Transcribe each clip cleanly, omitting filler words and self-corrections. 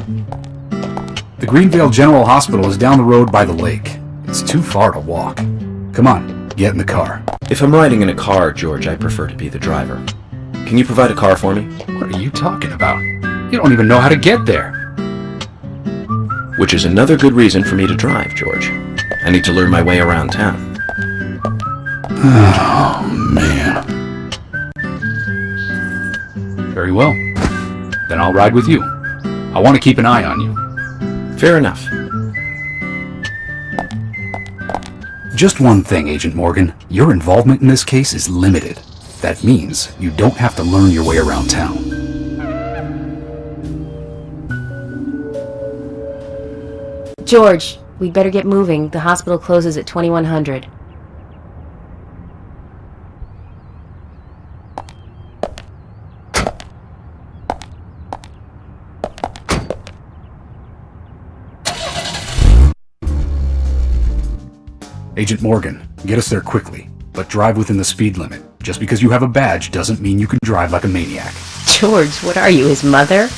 The Greenvale General Hospital is down the road by the lake. It's too far to walk. Come on, get in the car. If I'm riding in a car, George, I prefer to be the driver. Can you provide a car for me? What are you talking about? You don't even know how to get there. Which is another good reason for me to drive, George. I need to learn my way around town. Oh, man. Very well. Then I'll ride with you. I want to keep an eye on you. Fair enough. Just one thing, Agent Morgan. Your involvement in this case is limited. That means you don't have to learn your way around town. George, we'd better get moving. The hospital closes at 2100. Agent Morgan, get us there quickly, but drive within the speed limit. Just because you have a badge doesn't mean you can drive like a maniac. George, what are you, his mother?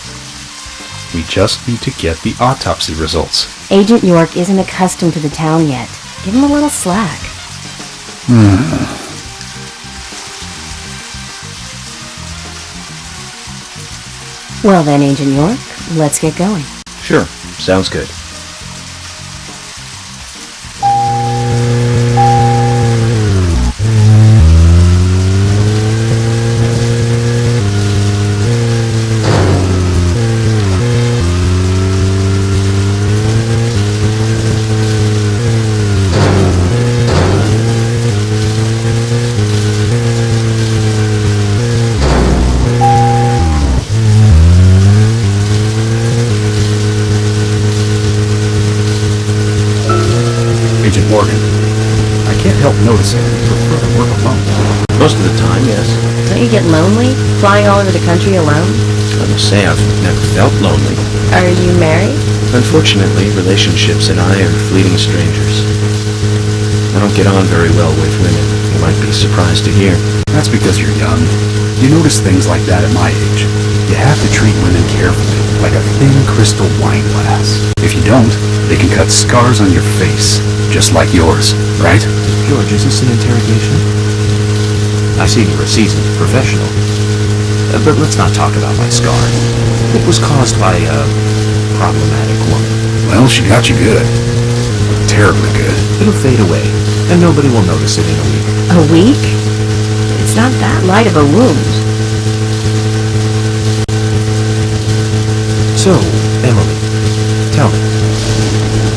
We just need to get the autopsy results. Agent York isn't accustomed to the town yet. Give him a little slack. Well then, Agent York, let's get going. Sure, sounds good. Morgan, I can't help noticing you prefer to work alone. Most of the time, yes. Don't you get lonely, flying all over the country alone? I must say I've never felt lonely. Are you married? Unfortunately, relationships and I are fleeting strangers. I don't get on very well with women. You might be surprised to hear. That's because you're young. You notice things like that at my age. You have to treat women carefully, like a thin crystal wine glass. If you don't, they can cut scars on your face, just like yours, right? George, is this an interrogation? I see you're a seasoned professional. But let's not talk about my scar. It was caused by a problematic woman. Well, she got you good. Terribly good. It'll fade away, and nobody will notice it in a week. A week? It's not that light of a wound. So, Emily, tell me,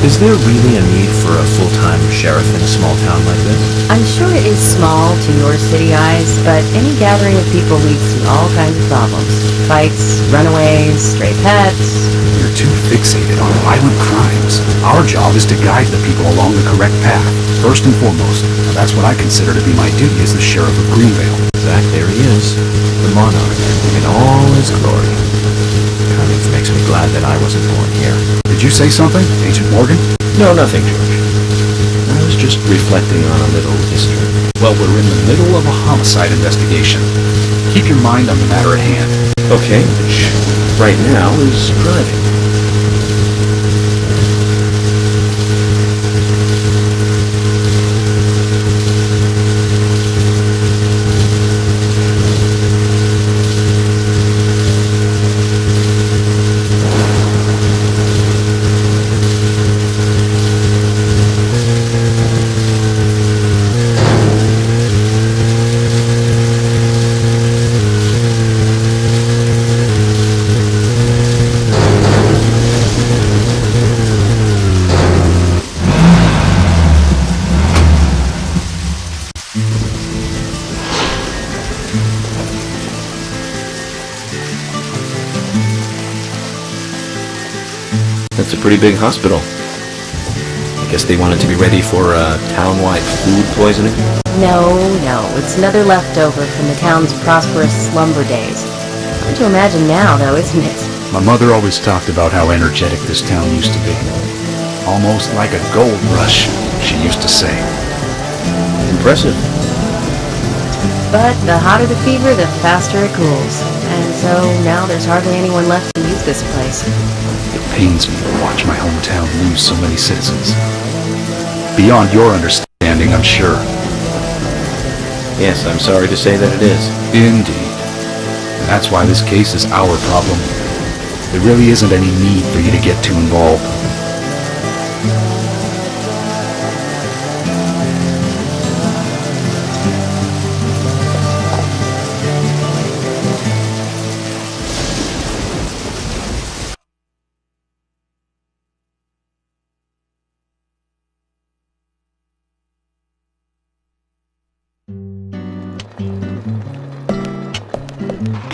is there really a need for a full-time sheriff in a small town like this? I'm sure it is small to your city eyes, but any gathering of people leads to all kinds of problems. Fights, runaways, stray pets. You're too fixated on violent crimes. Our job is to guide the people along the correct path, first and foremost. Now, that's what I consider to be my duty as the sheriff of Greenvale. Zach, there he is, the monarch, in all his glory. Kind of makes me glad that I wasn't born here. Did you say something, Agent Morgan? No, nothing, George. I was just reflecting on a little history. Well, we're in the middle of a homicide investigation. Keep your mind on the matter at hand. Okay, which right now is driving. That's a pretty big hospital. I guess they wanted to be ready for town-wide food poisoning? No, it's another leftover from the town's prosperous slumber days. Hard to imagine now, though, isn't it? My mother always talked about how energetic this town used to be. Almost like a gold rush, she used to say. Impressive. But the hotter the fever, the faster it cools. And so now there's hardly anyone left to use this place. It pains me to watch my hometown lose so many citizens. Beyond your understanding, I'm sure. Yes, I'm sorry to say that it is. Indeed. And that's why this case is our problem. There really isn't any need for you to get too involved.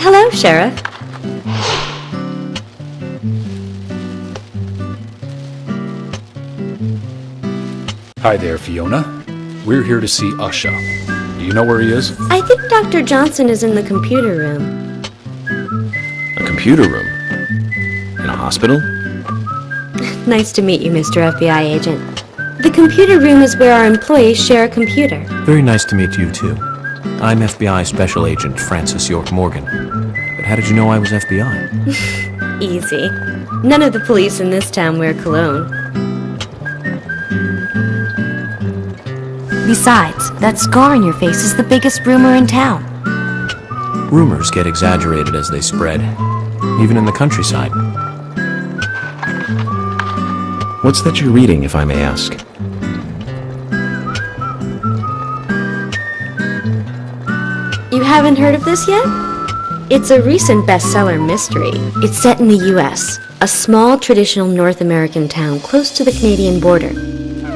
Hello, Sheriff. Hi there, Fiona. We're here to see Usha. Do you know where he is? I think Dr. Johnson is in the computer room. A computer room? In a hospital? Nice to meet you, Mr. FBI agent. The computer room is where our employees share a computer. Very nice to meet you, too. I'm FBI Special Agent Francis York Morgan. But how did you know I was FBI? Easy. None of the police in this town wear cologne. Besides, that scar on your face is the biggest rumor in town. Rumors get exaggerated as they spread, even in the countryside. What's that you're reading, if I may ask? You haven't heard of this yet? It's a recent bestseller mystery. It's set in the U.S., a small traditional North American town close to the Canadian border.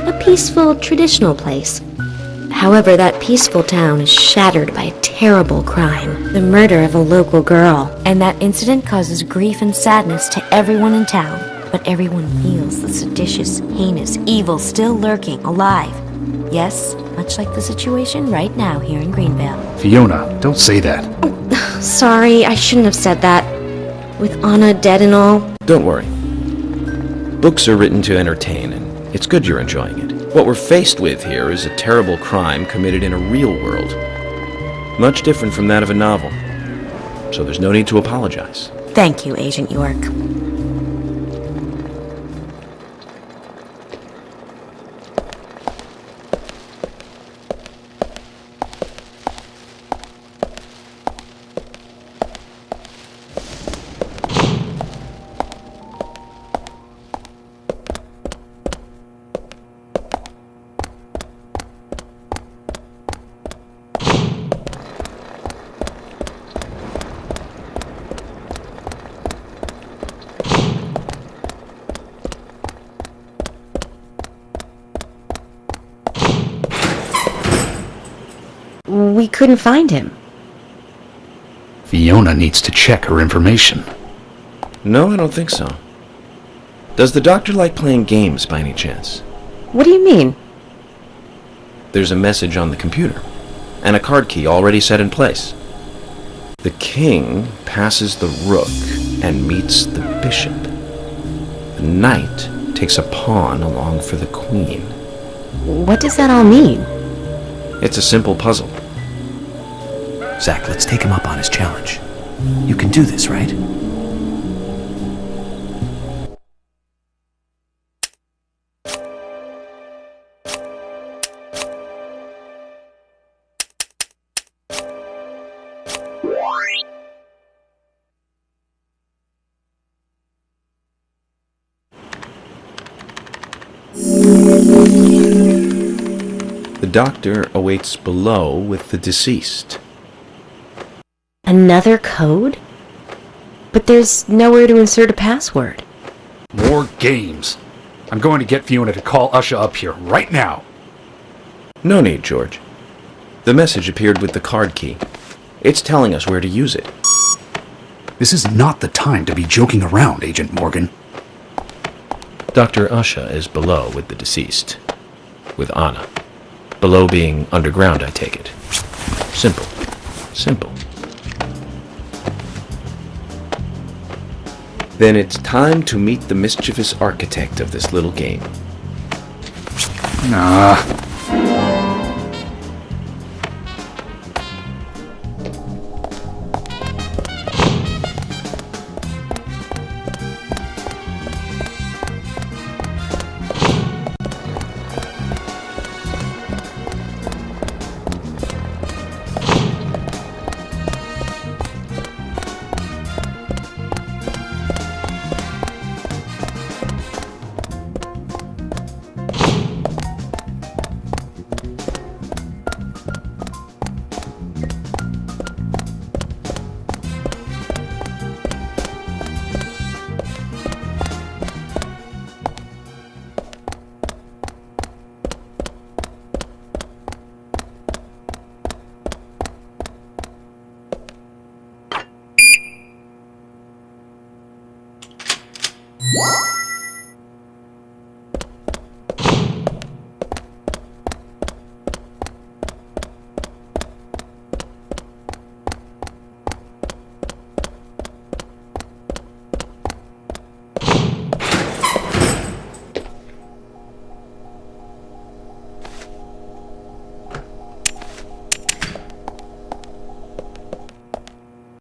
A peaceful, traditional place. However, that peaceful town is shattered by a terrible crime, the murder of a local girl. And that incident causes grief and sadness to everyone in town. But everyone feels the seditious, heinous evil still lurking, alive. Yes, much like the situation right now here in Greenvale. Fiona, don't say that. Sorry, I shouldn't have said that. With Anna dead and all. Don't worry. Books are written to entertain, and it's good you're enjoying it. What we're faced with here is a terrible crime committed in a real world. Much different from that of a novel. So there's no need to apologize. Thank you, Agent York. We couldn't find him. Fiona needs to check her information. No, I don't think so. Does the doctor like playing games by any chance? What do you mean? There's a message on the computer, and a card key already set in place. The king passes the rook and meets the bishop. The knight takes a pawn along for the queen. What does that all mean? It's a simple puzzle. Zach, let's take him up on his challenge. You can do this, right? The doctor awaits below with the deceased. Another code? But there's nowhere to insert a password. More games. I'm going to get Fiona to call Usha up here right now. No need, George. The message appeared with the card key. It's telling us where to use it. This is not the time to be joking around, Agent Morgan. Dr. Usha is below with the deceased. With Anna. Below being underground, I take it. Simple. Simple. Then it's time to meet the mischievous architect of this little game. Nah.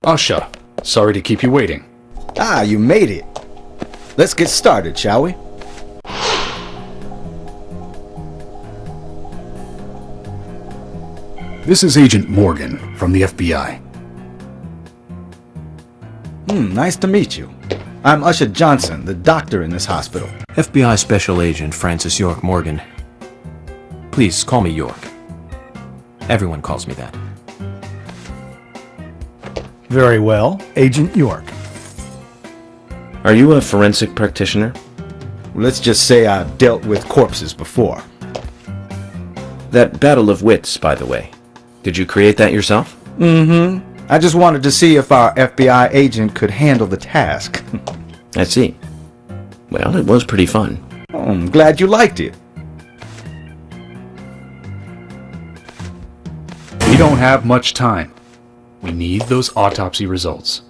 Usha, sorry to keep you waiting. Ah, you made it. Let's get started, shall we? This is Agent Morgan from the FBI. Nice to meet you. I'm Usha Johnson, the doctor in this hospital. FBI Special Agent Francis York Morgan. Please call me York. Everyone calls me that. Very well, Agent York. Are you a forensic practitioner? Let's just say I've dealt with corpses before. That battle of wits, by the way. Did you create that yourself? I just wanted to see if our FBI agent could handle the task. I see. Well, it was pretty fun. Oh, I'm glad you liked it. We don't have much time. We need those autopsy results.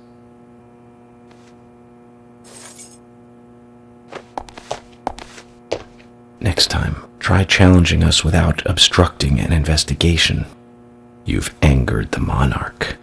Next time, try challenging us without obstructing an investigation. You've angered the monarch.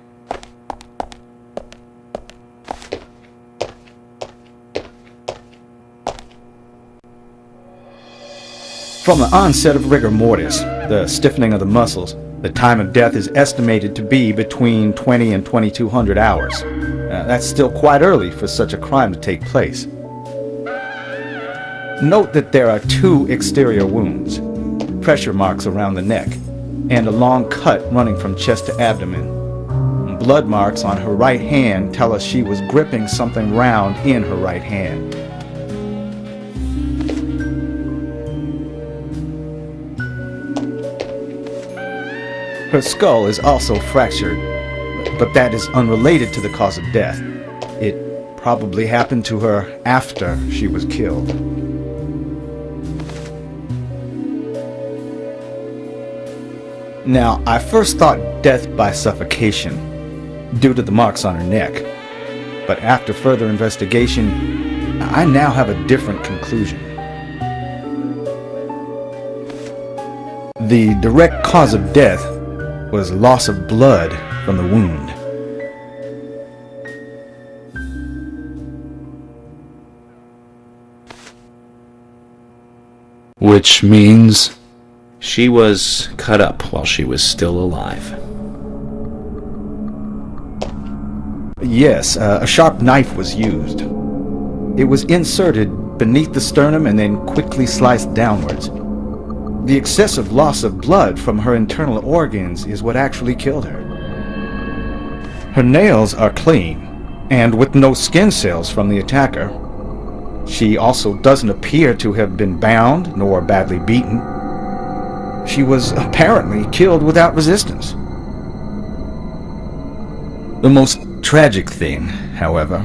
From the onset of rigor mortis, the stiffening of the muscles, the time of death is estimated to be between 20 and 2200 hours. That's still quite early for such a crime to take place. Note that there are 2 exterior wounds, pressure marks around the neck, and a long cut running from chest to abdomen. Blood marks on her right hand tell us she was gripping something round in her right hand. Her skull is also fractured, but that is unrelated to the cause of death. It probably happened to her after she was killed. Now, I first thought death by suffocation, due to the marks on her neck. But after further investigation, I now have a different conclusion. The direct cause of death was loss of blood from the wound. Which means... She was cut up while she was still alive. Yes, a sharp knife was used. It was inserted beneath the sternum and then quickly sliced downwards. The excessive loss of blood from her internal organs is what actually killed her. Her nails are clean, and with no skin cells from the attacker. She also doesn't appear to have been bound nor badly beaten. She was apparently killed without resistance. The most tragic thing, however,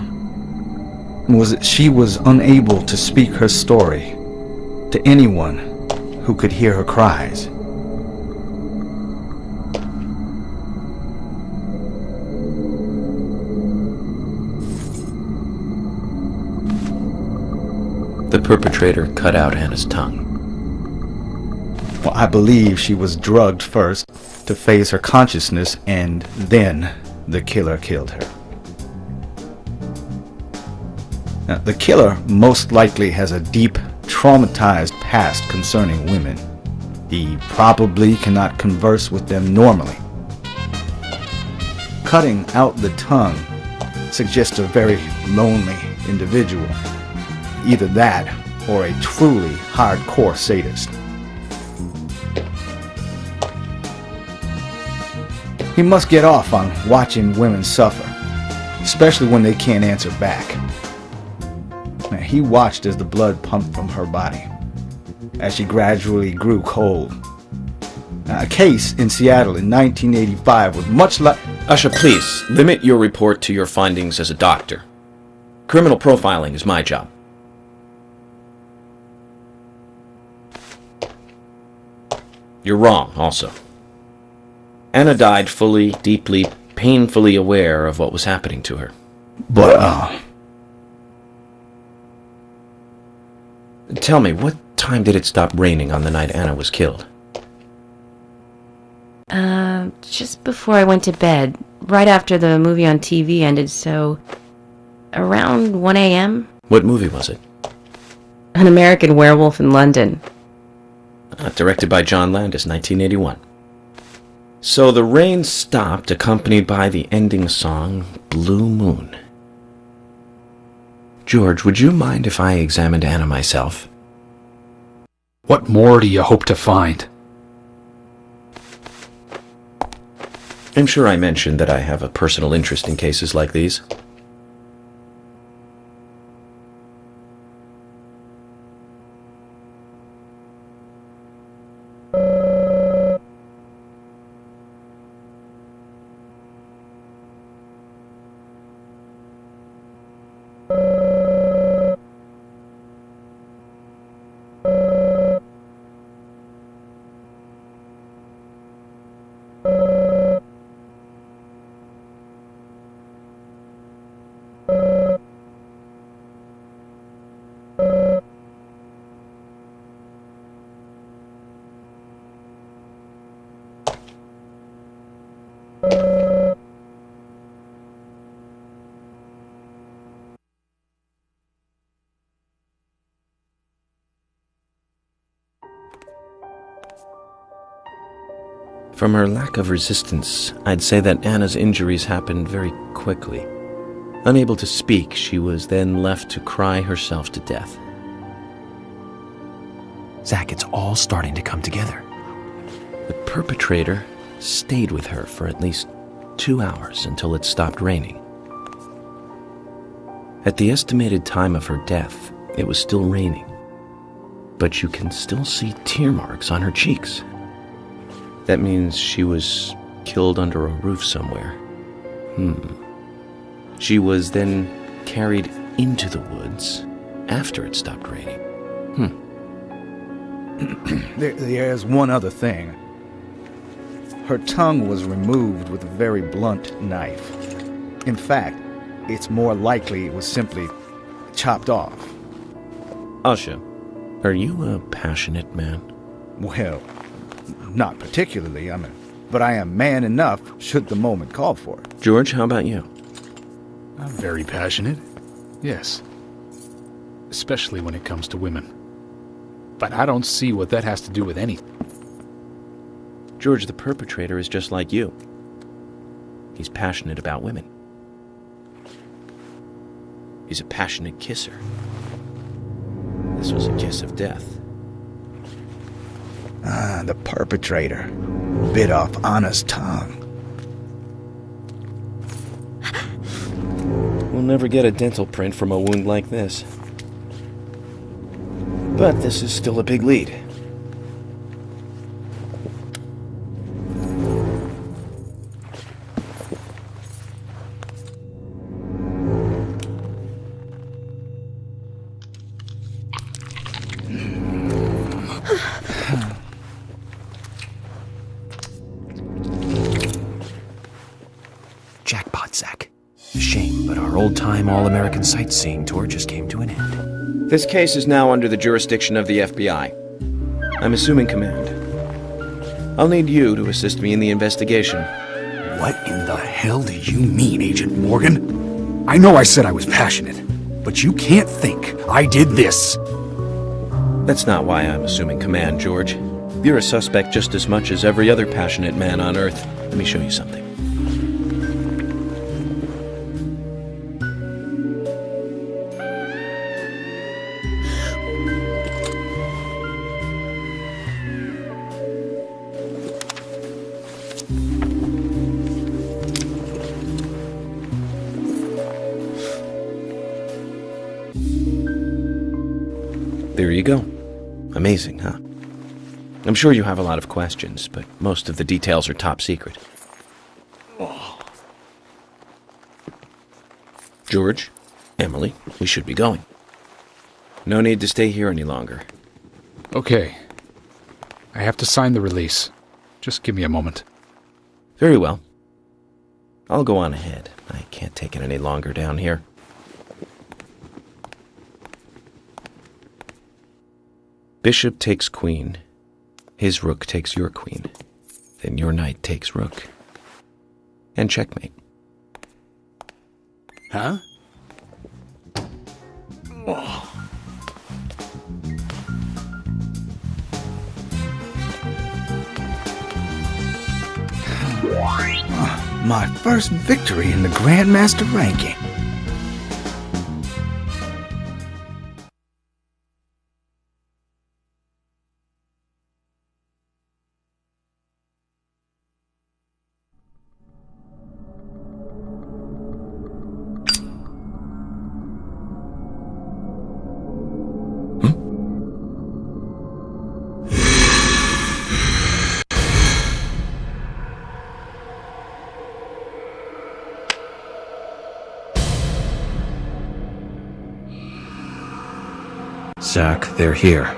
was that she was unable to speak her story to anyone who could hear her cries. The perpetrator cut out Anna's tongue. Well, I believe she was drugged first to phase her consciousness, and then the killer killed her. Now, the killer most likely has a deep, traumatized past concerning women. He probably cannot converse with them normally. Cutting out the tongue suggests a very lonely individual. Either that, or a truly hardcore sadist. He must get off on watching women suffer, especially when they can't answer back. Now, he watched as the blood pumped from her body, as she gradually grew cold. Now, a case in Seattle in 1985 was much like... Usha, please, limit your report to your findings as a doctor. Criminal profiling is my job. You're wrong, also. Anna died fully, deeply, painfully aware of what was happening to her. But, Tell me, what time did it stop raining on the night Anna was killed? Just before I went to bed, right after the movie on TV ended, so around 1 a.m.? What movie was it? An American Werewolf in London. Directed by John Landis, 1981. So the rain stopped, accompanied by the ending song, Blue Moon. George, would you mind if I examined Anna myself? what more do you hope to find? I'm sure I mentioned that I have a personal interest in cases like these. From her lack of resistance, I'd say that Anna's injuries happened very quickly. Unable to speak, she was then left to cry herself to death. Zach, it's all starting to come together. The perpetrator stayed with her for at least 2 hours until it stopped raining. At the estimated time of her death, it was still raining, but you can still see tear marks on her cheeks. That means she was killed under a roof somewhere. She was then carried into the woods after it stopped raining. There's one other thing. Her tongue was removed with a very blunt knife. In fact, it's more likely it was simply chopped off. Asha, are you a passionate man? Well, not particularly, but I am man enough should the moment call for it. George, how about you? I'm very passionate. Yes. Especially when it comes to women. But I don't see what that has to do with anything. George, the perpetrator is just like you. He's passionate about women. He's a passionate kisser. This was a kiss of death. The perpetrator bit off Anna's tongue. We'll never get a dental print from a wound like this. But this is still a big lead. Jackpot, Zach. A shame, but our old-time all-American sightseeing tour just came to an end. This case is now under the jurisdiction of the FBI. I'm assuming command. I'll need you to assist me in the investigation. What in the hell do you mean, Agent Morgan? I know I said I was passionate, but you can't think I did this. That's not why I'm assuming command, George. You're a suspect just as much as every other passionate man on Earth. Let me show you something. There you go. Amazing, huh? I'm sure you have a lot of questions, but most of the details are top secret. George, Emily, we should be going. No need to stay here any longer. Okay. I have to sign the release. Just give me a moment. Very well. I'll go on ahead. I can't take it any longer down here. Bishop takes queen. His rook takes your queen. Then your knight takes rook. And checkmate. Huh? My first victory in the Grandmaster ranking. Zack, they're here.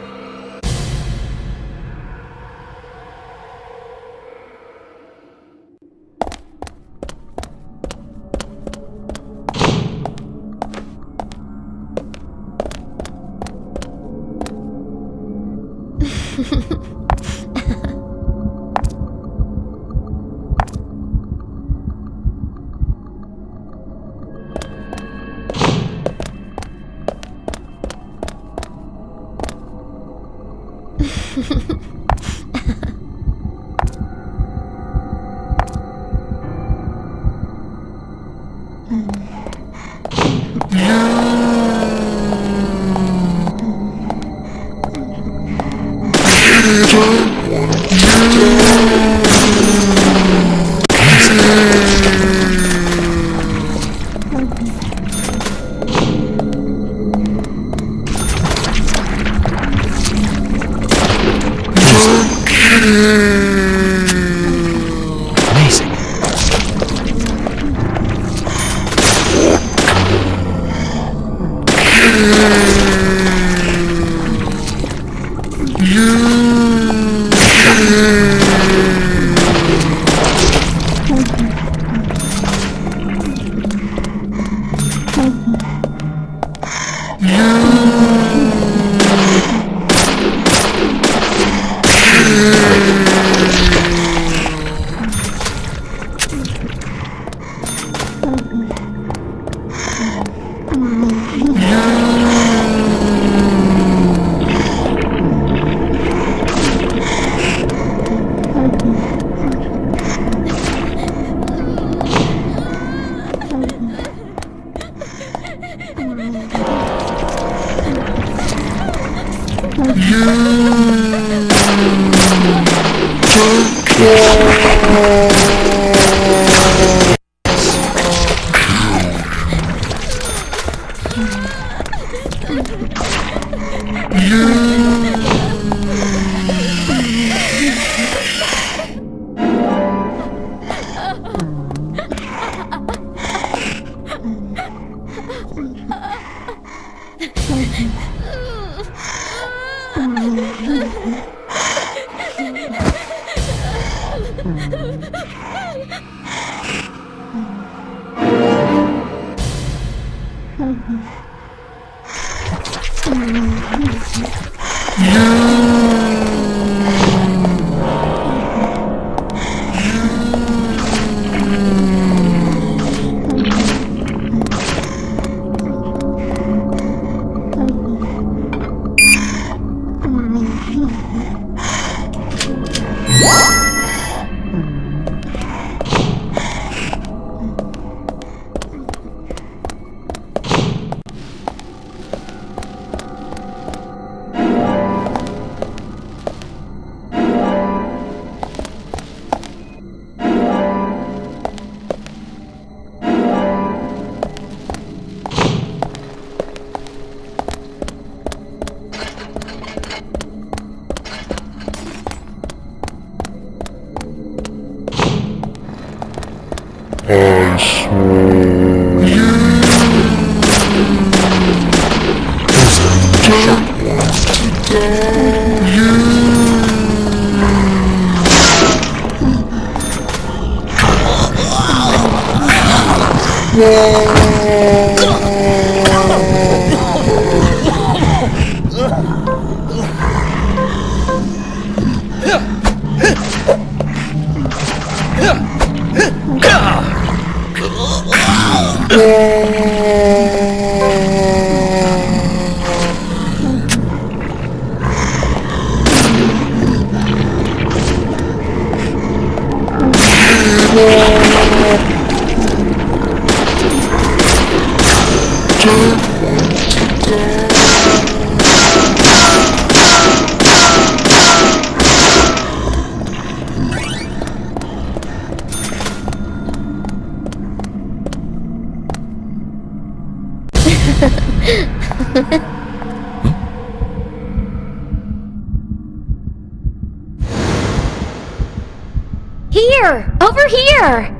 Here! Over here!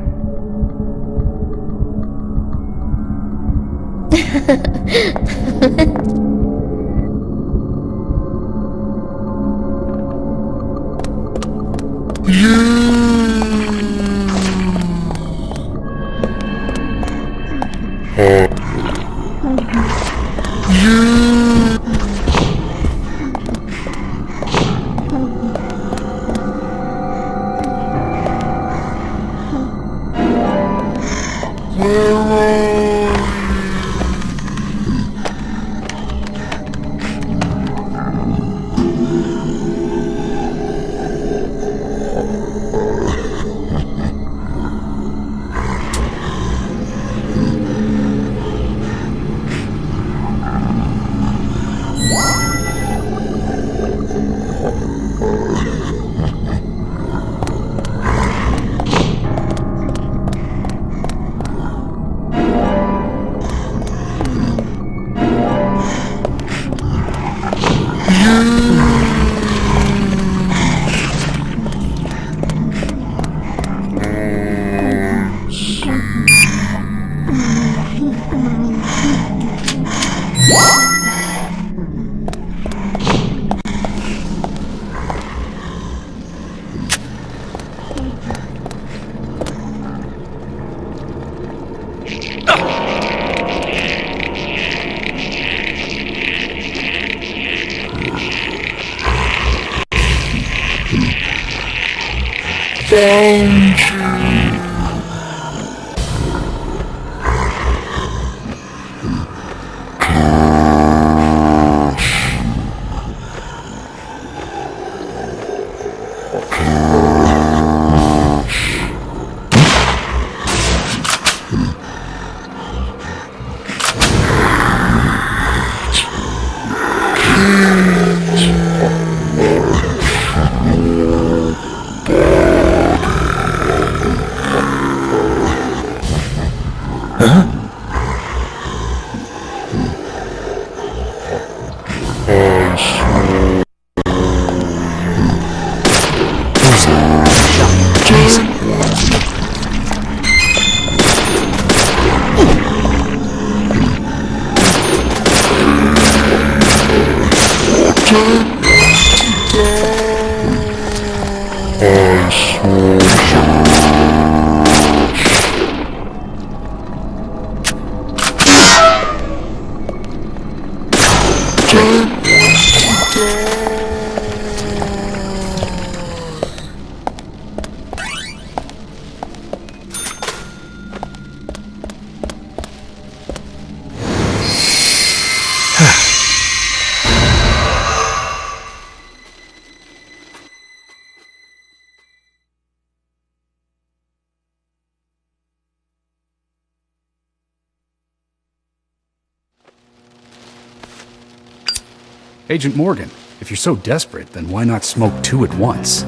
Agent Morgan, if you're so desperate, then why not smoke two at once?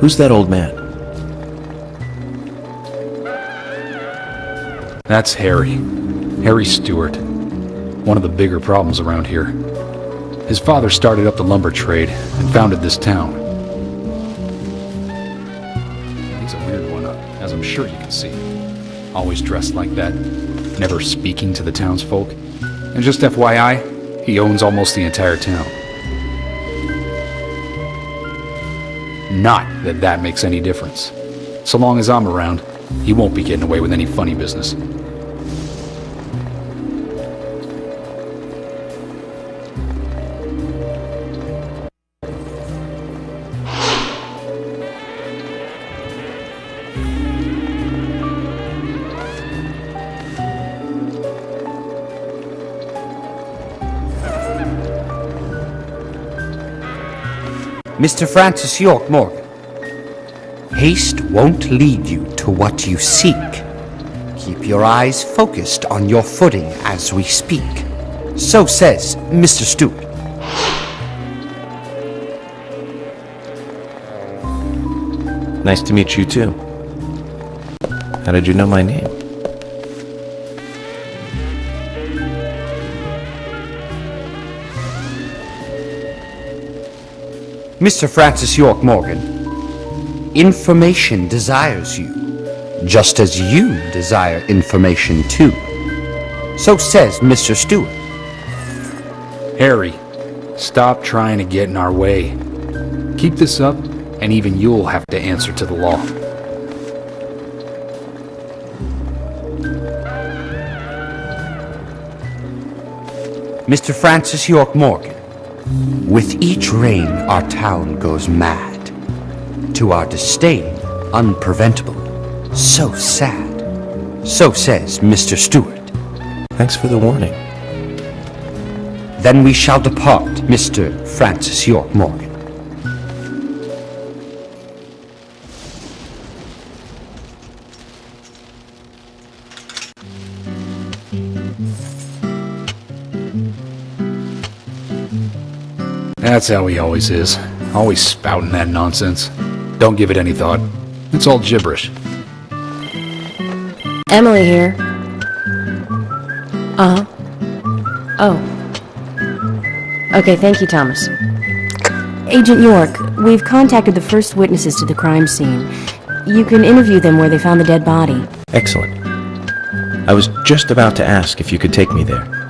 Who's that old man? That's Harry. Harry Stewart. One of the bigger problems around here. His father started up the lumber trade and founded this town. He's a weird one, as I'm sure you can see. Always dressed like that, never speaking to the townsfolk. And just FYI, he owns almost the entire town. Not that that makes any difference. So long as I'm around, he won't be getting away with any funny business. Mr. Francis York Morgan, haste won't lead you to what you seek. Keep your eyes focused on your footing as we speak. So says Mr. Stewart. Nice to meet you too. How did you know my name? Mr. Francis York Morgan, information desires you, just as you desire information too. So says Mr. Stewart. Harry, stop trying to get in our way. Keep this up, and even you'll have to answer to the law. Mr. Francis York Morgan, with each rain our town goes mad. To our disdain, unpreventable. So sad. So says Mr. Stewart. Thanks for the warning. Then we shall depart, Mr. Francis York Morgan. That's how he always is. Always spouting that nonsense. Don't give it any thought. It's all gibberish. Emily here. Uh-huh. Oh. Okay, thank you, Thomas. Agent York, we've contacted the first witnesses to the crime scene. You can interview them where they found the dead body. Excellent. I was just about to ask if you could take me there.